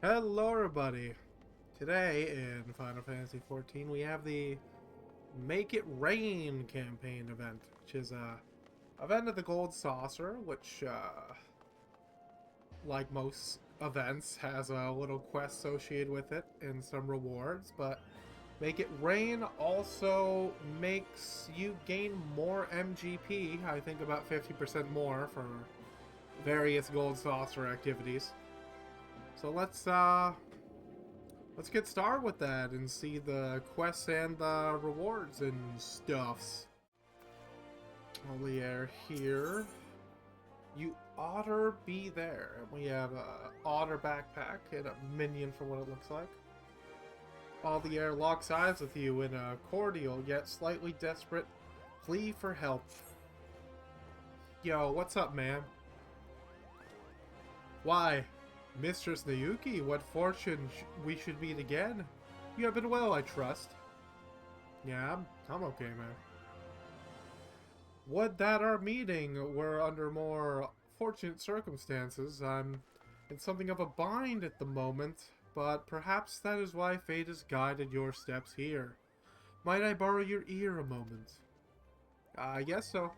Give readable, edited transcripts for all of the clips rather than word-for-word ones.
Hello everybody! Today in Final Fantasy XIV we have the Make It Rain campaign event, which is a event of the Gold Saucer, which like most events has a little quest associated with it and some rewards, but Make It Rain also makes you gain more MGP, I think about 50% more for various Gold Saucer activities. So let's get started with that and see the quests and the rewards and stuffs. We are here. You otter be there. And we have a otter backpack and a minion for what it looks like. All the air locks eyes with you in a cordial yet slightly desperate plea for help. Yo, what's up, man? Why? Mistress Nayuki, what fortune we should meet again. You have been well, I trust. Yeah, I'm okay, man. Would that our meeting were under more fortunate circumstances. I'm in something of a bind at the moment, but perhaps that is why fate has guided your steps here. Might I borrow your ear a moment? I guess so.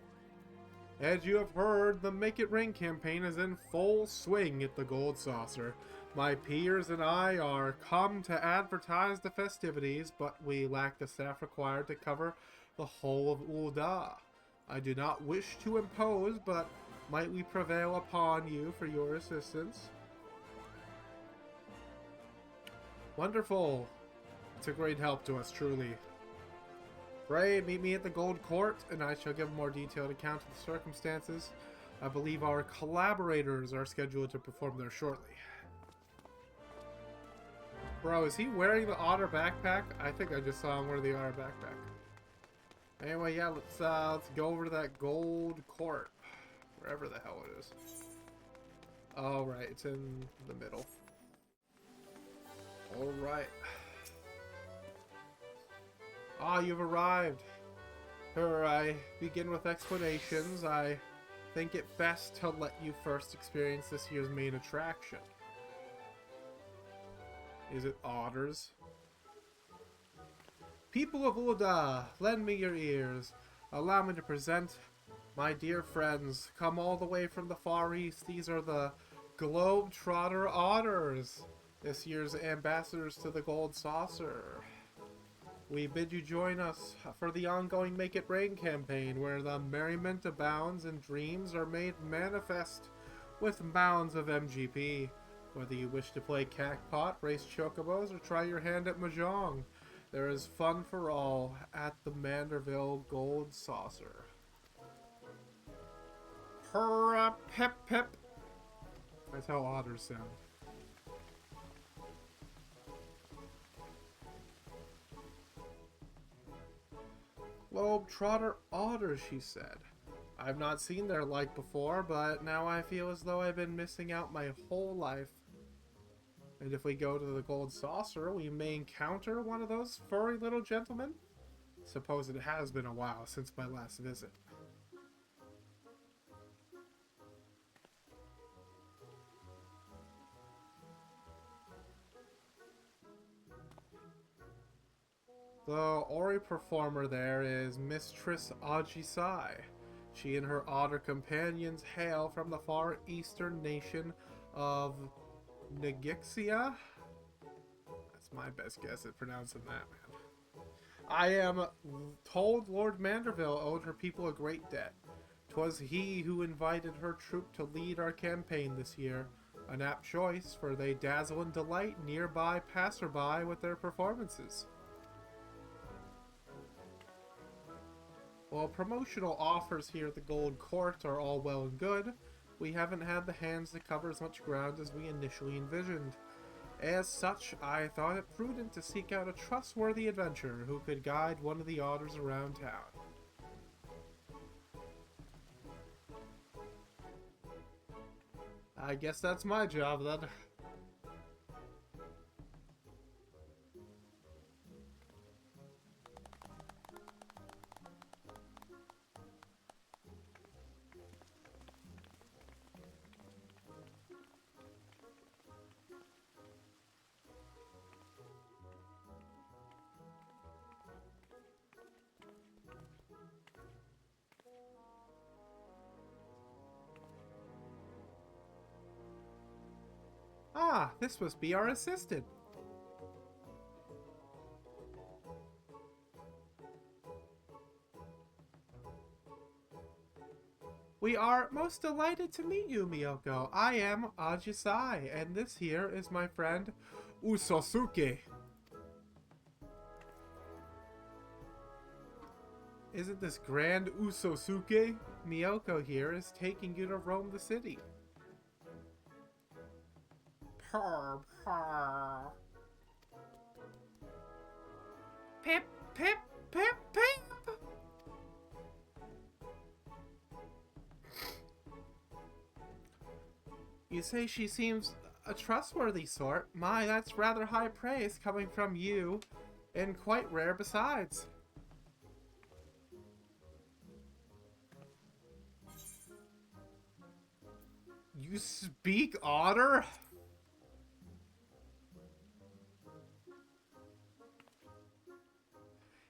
As you have heard, the Make It Rain campaign is in full swing at the Gold Saucer. My peers and I are come to advertise the festivities, but we lack the staff required to cover the whole of Ul'dah. I do not wish to impose, but might we prevail upon you for your assistance? Wonderful. It's a great help to us, truly. Pray, meet me at the Gold Court, and I shall give a more detailed account of the circumstances. I believe our collaborators are scheduled to perform there shortly. Bro, is he wearing the otter backpack? I think I just saw him wear the otter backpack. Anyway, yeah, let's go over to that Gold Court. Wherever the hell it is. Oh, right, it's in the middle. Alright. Ah, you've arrived. I begin with explanations. I think it best to let you first experience this year's main attraction. Is it otters? People of Ul'dah, lend me your ears. Allow me to present my dear friends. Come all the way from the Far East. These are the Globetrotter Otters, this year's ambassadors to the Gold Saucer. We bid you join us for the ongoing Make It Rain campaign, where the merriment abounds and dreams are made manifest with mounds of MGP. Whether you wish to play Cacpot, race chocobos, or try your hand at Mahjong, there is fun for all at the Manderville Gold Saucer. Hurrah, pep pep! That's how otters sound. Globetrotter otters, she said. I've not seen their like before, but now I feel as though I've been missing out my whole life. And if we go to the Gold Saucer, we may encounter one of those furry little gentlemen? Suppose it has been a while since my last visit. The Ori performer there is Mistress Ajisai. She and her otter companions hail from the far eastern nation of Nagixia. That's my best guess at pronouncing that, man. I am told Lord Manderville owed her people a great debt. 'Twas he who invited her troop to lead our campaign this year. An apt choice, for they dazzle and delight nearby passerby with their performances. While promotional offers here at the Gold Court are all well and good, we haven't had the hands to cover as much ground as we initially envisioned. As such, I thought it prudent to seek out a trustworthy adventurer who could guide one of the otters around town. I guess that's my job then. Ah, this must be our assistant. We are most delighted to meet you, Miyoko. I am Ajisai, and this here is my friend Usosuke. Isn't this grand Usosuke? Miyoko here is taking you to roam the city. Purr, purr. Pip, pip, pip, pip. You say she seems a trustworthy sort. My, that's rather high praise coming from you, and quite rare besides. You speak otter?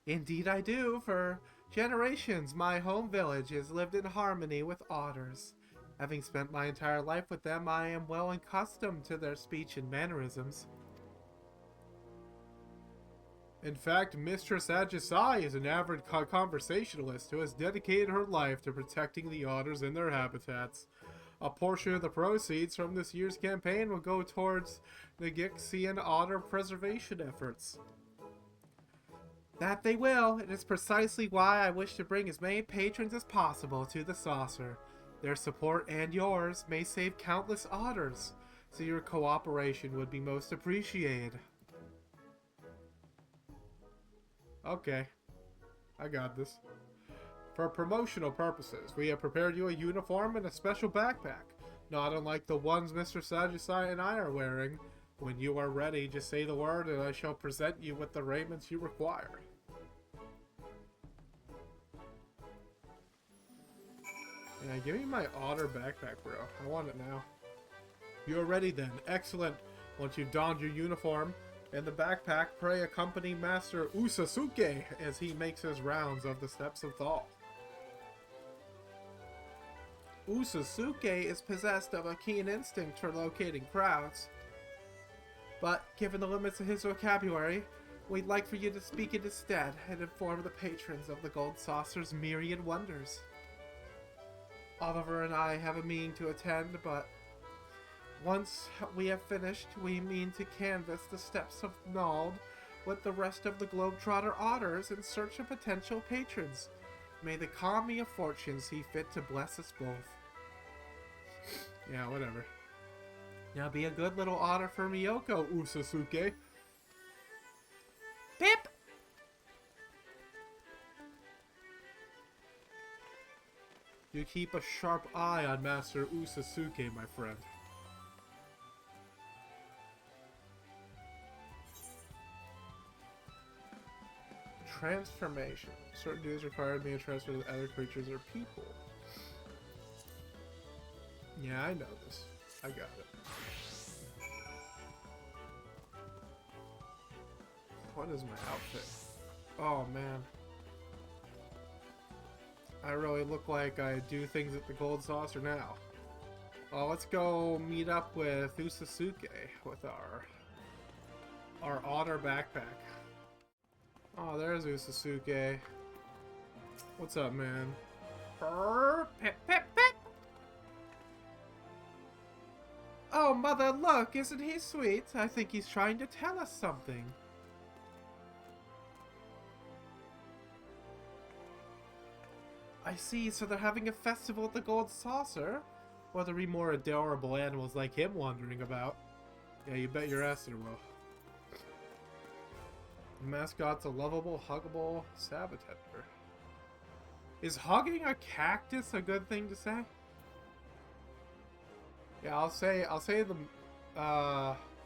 Indeed I do. For generations, my home village has lived in harmony with otters. Having spent my entire life with them, I am well accustomed to their speech and mannerisms. In fact, Mistress Ajisai is an avid conversationalist who has dedicated her life to protecting the otters in their habitats. A portion of the proceeds from this year's campaign will go towards the Gixian otter preservation efforts. That they will. It is precisely why I wish to bring as many patrons as possible to the saucer. Their support and yours may save countless otters, so your cooperation would be most appreciated. Okay, I got this. For promotional purposes, we have prepared you a uniform and a special backpack, not unlike the ones Mr. Ajisai and I are wearing. When you are ready, just say the word and I shall present you with the raiments you require. Yeah, give me my otter backpack, bro. I want it now. You are ready then. Excellent. Once you've donned your uniform and the backpack, pray accompany Master Usosuke as he makes his rounds of the Steps of Thought. Usosuke is possessed of a keen instinct for locating crowds. But, given the limits of his vocabulary, we'd like for you to speak it instead and inform the patrons of the Gold Saucer's myriad wonders. Oliver and I have a meeting to attend, but once we have finished, we mean to canvass the steps of Nald with the rest of the Globetrotter otters in search of potential patrons. May the kami of fortune see fit to bless us both. Yeah, whatever. Now be a good little otter for Miyoko, Usosuke. Pip! You keep a sharp eye on Master Usosuke, my friend. Transformation. Certain duties require being transferred to other creatures or people. Yeah, I know this. I got it. What is my outfit? Oh, man. I really look like I do things at the Gold Saucer now. Oh, let's go meet up with Usosuke with our otter backpack. Oh, there's Usosuke. What's up, man? Pip, pip, pip. Oh, mother, look, isn't he sweet? I think he's trying to tell us something. I see, so they're having a festival at the Gold Saucer? Or there'll be more adorable animals like him wandering about. Yeah, you bet your ass there will. The mascot's a lovable, huggable saboteur. Is hugging a cactus a good thing to say? Yeah, I'll say the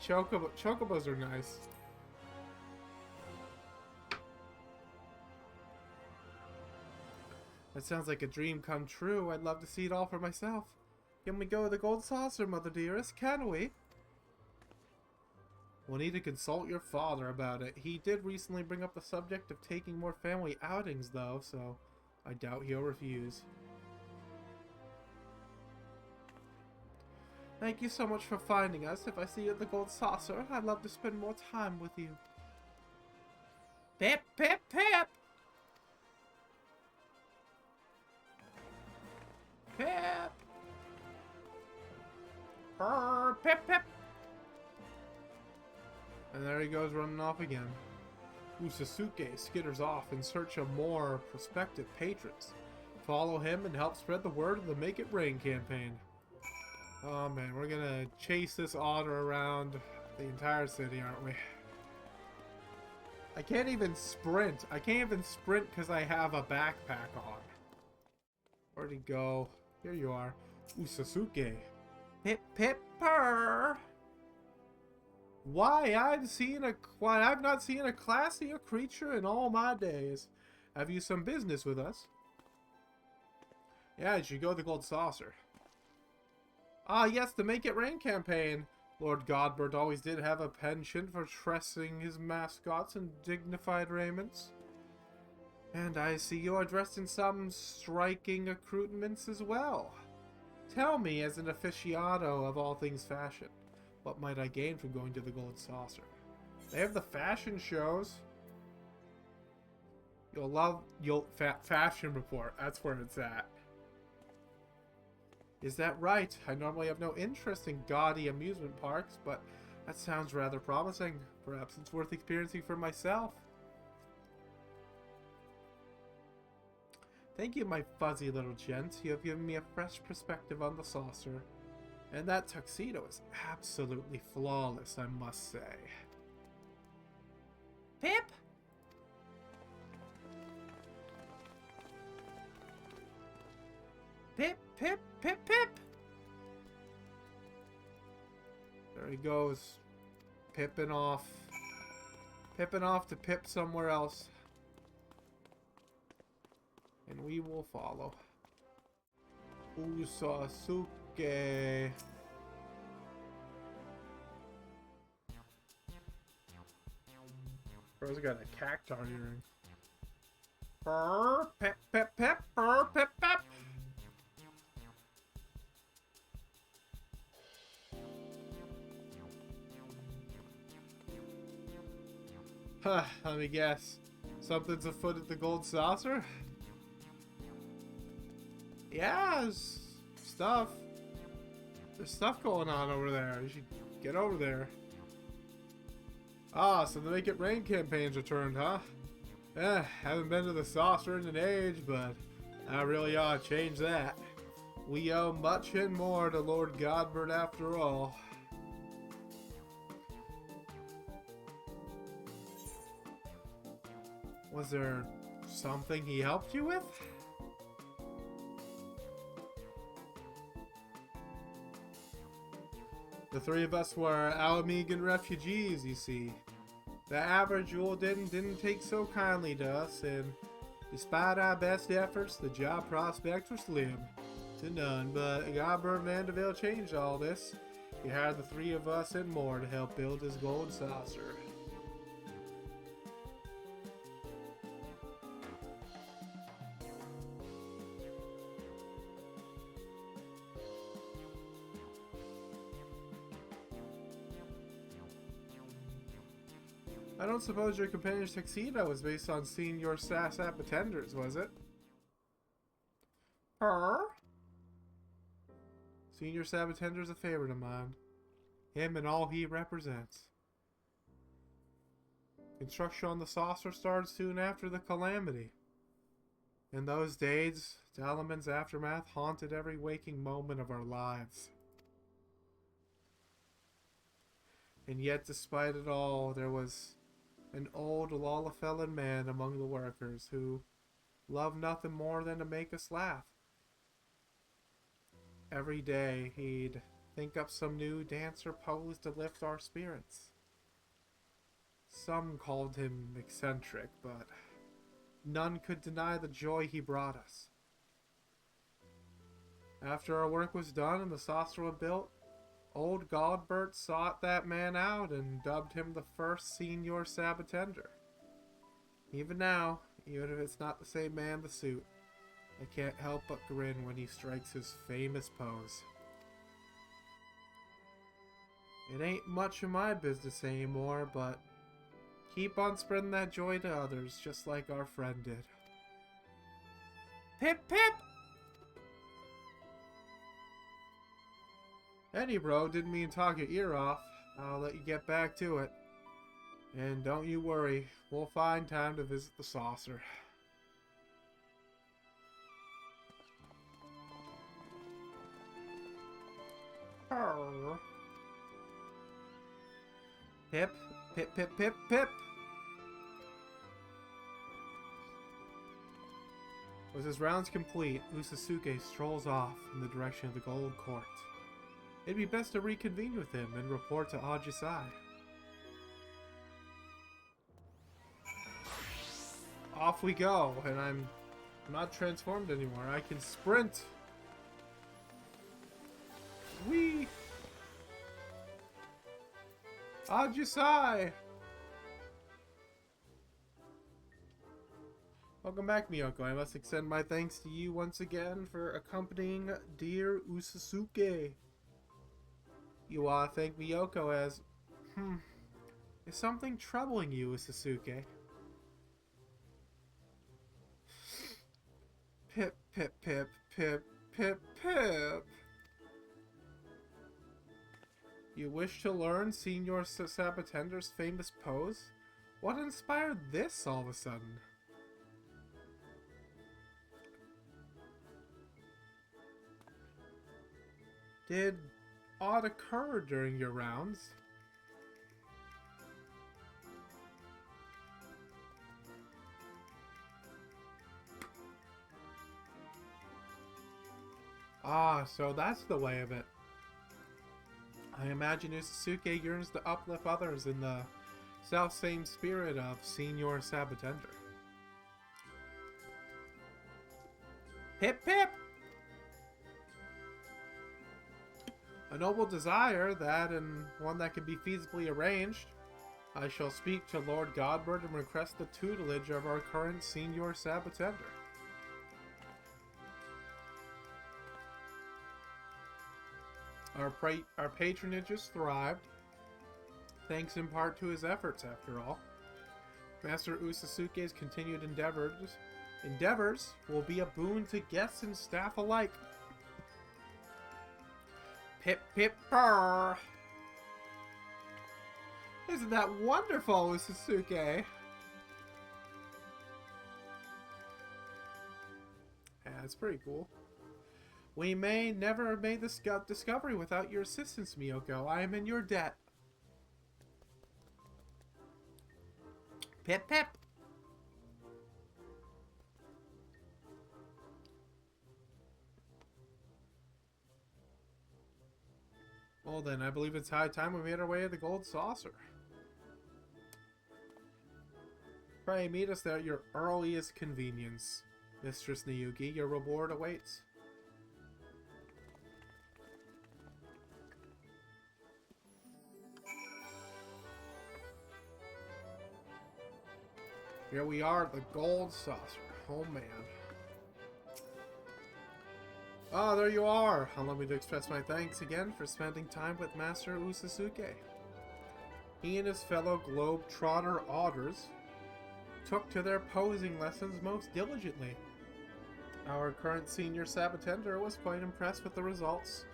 chocobos are nice. That sounds like a dream come true. I'd love to see it all for myself. Can we go to the Gold Saucer, Mother Dearest? Can we? We'll need to consult your father about it. He did recently bring up the subject of taking more family outings, though, so I doubt he'll refuse. Thank you so much for finding us. If I see you at the Gold Saucer, I'd love to spend more time with you. Pip, pip, pip! Pip! Purr, pip, pip! And there he goes running off again. Usasuke skitters off in search of more prospective patrons. Follow him and help spread the word of the Make It Rain campaign. Oh man, we're gonna chase this otter around the entire city, aren't we? I can't even sprint. I can't even sprint because I have a backpack on. Where'd he go? Here you are. Usasuke. Pip pip purr. Why I've not seen a classier creature in all my days. Have you some business with us? Yeah, you should go to the Gold Saucer. Ah, yes, the Make It Rain campaign. Lord Godbert always did have a penchant for dressing his mascots in dignified raiments. And I see you are dressed in some striking accoutrements as well. Tell me, as an aficionado of all things fashion, what might I gain from going to the Gold Saucer? They have the fashion shows. Fashion report. That's where it's at. Is that right? I normally have no interest in gaudy amusement parks, but that sounds rather promising. Perhaps it's worth experiencing for myself. Thank you, my fuzzy little gent. You have given me a fresh perspective on the saucer. And that tuxedo is absolutely flawless, I must say. Pip! Pip, pip, pip, pip! There he goes. Pipping off. Pipping off to pip somewhere else. And we will follow. Usasuke. Bro's got a cacti earring. Purr, pip, pip, pip, purr, pip, pip. Huh, let me guess. Something's afoot at the Gold Saucer? Yeah, there's stuff. There's stuff going on over there. You should get over there. Ah, so the Make It Rain campaign's returned, huh? Haven't been to the saucer in an age, but I really ought to change that. We owe much and more to Lord Godbert after all. Was there something he helped you with? The three of us were Alamegan refugees, you see. The average Jewel didn't take so kindly to us, and despite our best efforts, the job prospects were slim to none. But Godbert Mandeville changed all this. He hired the three of us and more to help build his Gold Saucer. I don't suppose your companion's tuxedo was based on seeing your sass at pretenders, was it? Purr? Senior Sabatender's a favorite of mine. Him and all he represents. Construction on the saucer started soon after the calamity. In those days, Dalaman's aftermath haunted every waking moment of our lives. And yet, despite it all, there was an old Lalafellan man among the workers who loved nothing more than to make us laugh. Every day he'd think up some new dance or pose to lift our spirits. Some called him eccentric, but none could deny the joy he brought us. After our work was done and the saucer was built, old Godbert sought that man out and dubbed him the first Senior Sabatender. Even now, even if it's not the same man in the suit, I can't help but grin when he strikes his famous pose. It ain't much of my business anymore, but keep on spreading that joy to others, just like our friend did. Pip pip! Eddie bro, didn't mean to talk your ear off. I'll let you get back to it. And don't you worry, we'll find time to visit the saucer. Purr. Pip, pip, pip, pip, pip. With his rounds complete, Usasuke strolls off in the direction of the Gold Court. It'd be best to reconvene with him and report to Ajisai. Off we go, and I'm not transformed anymore. I can sprint. Whee! Ajisai! Welcome back, Miyoko. I must extend my thanks to you once again for accompanying dear Usasuke. You ought to thank Miyoko as... Is something troubling you, Usasuke? Pip, pip, pip, pip, pip, pip. You wish to learn Senior Sabatender's famous pose? What inspired this all of a sudden? Did aught occur during your rounds? Ah, so that's the way of it. I imagine Usasuke yearns to uplift others in the self-same spirit of Senior Sabatender. Pip pip! A noble desire, that, and one that can be feasibly arranged. I shall speak to Lord Godbert and request the tutelage of our current Senior Sabatender. Our patronage has thrived, thanks in part to his efforts, after all. Master Usasuke's continued endeavors will be a boon to guests and staff alike. Pip pip purr! Isn't that wonderful, Usasuke? Yeah, that's pretty cool. We may never have made this discovery without your assistance, Miyoko. I am in your debt. Pip pip! Well then, I believe it's high time we made our way to the Gold Saucer. Pray meet us there at your earliest convenience. Mistress Niyuki, your reward awaits. Here we are at the Gold Saucer. Oh man. Ah, there you are! Allow me to express my thanks again for spending time with Master Usasuke. He and his fellow globe-trotter otters took to their posing lessons most diligently. Our current Senior Sabatender was quite impressed with the results,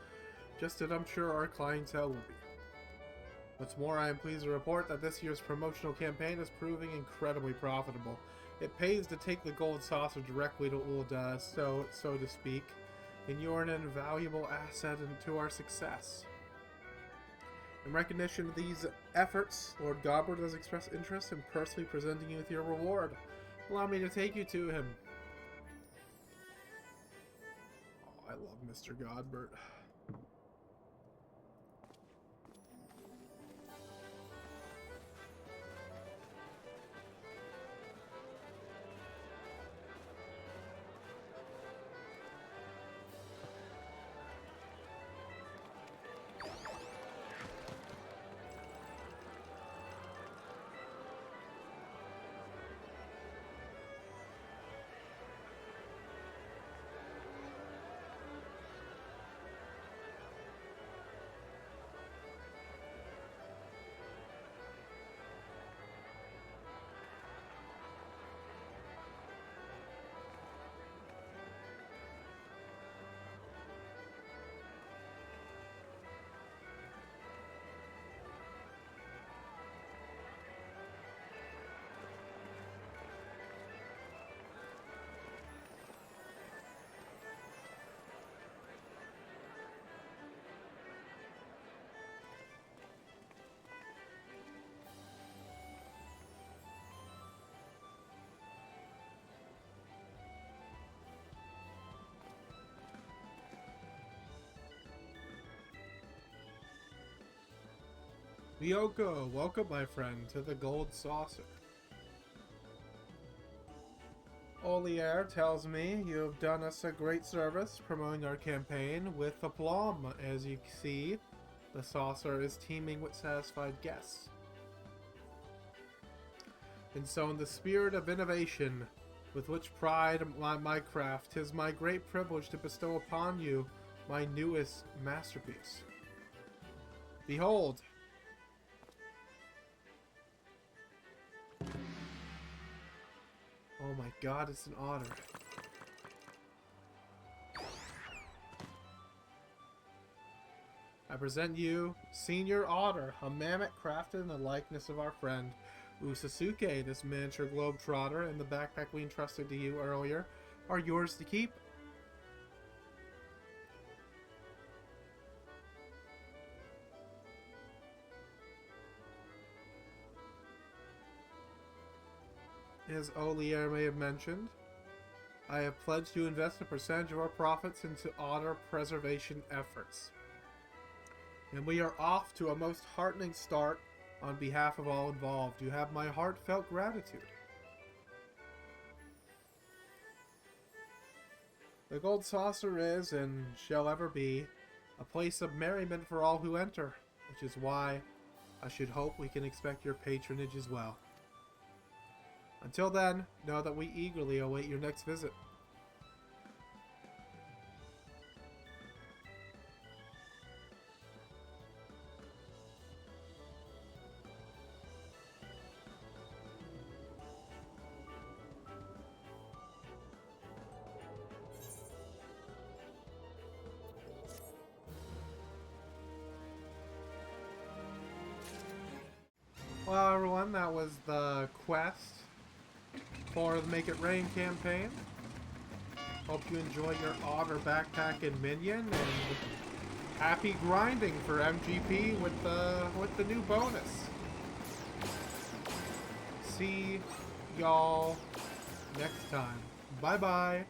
just as I'm sure our clientele will be. What's more, I am pleased to report that this year's promotional campaign is proving incredibly profitable. It pays to take the Gold Saucer directly to Ul'dah, so to speak, and you're an invaluable asset to our success. In recognition of these efforts, Lord Godbert has expressed interest in personally presenting you with your reward. Allow me to take you to him. Oh, I love Mr. Godbert. Ryoko, welcome my friend to the Gold Saucer. Olier tells me you have done us a great service promoting our campaign with aplomb. As you see, the saucer is teeming with satisfied guests. And so in the spirit of innovation, with which pride my craft, 'tis my great privilege to bestow upon you my newest masterpiece. Behold! Oh my god, it's an otter. I present you Senior Otter, a mammoth crafted in the likeness of our friend Usasuke. This miniature globetrotter and the backpack we entrusted to you earlier are yours to keep. As Olier may have mentioned, I have pledged to invest a percentage of our profits into otter preservation efforts. And we are off to a most heartening start on behalf of all involved. You have my heartfelt gratitude. The Gold Saucer is, and shall ever be, a place of merriment for all who enter, which is why I should hope we can expect your patronage as well. Until then, know that we eagerly await your next visit. Well, everyone, that was the quest for the Make It Rain campaign. Hope you enjoy your otter backpack and minion, and happy grinding for MGP with the new bonus. See y'all next time. Bye bye.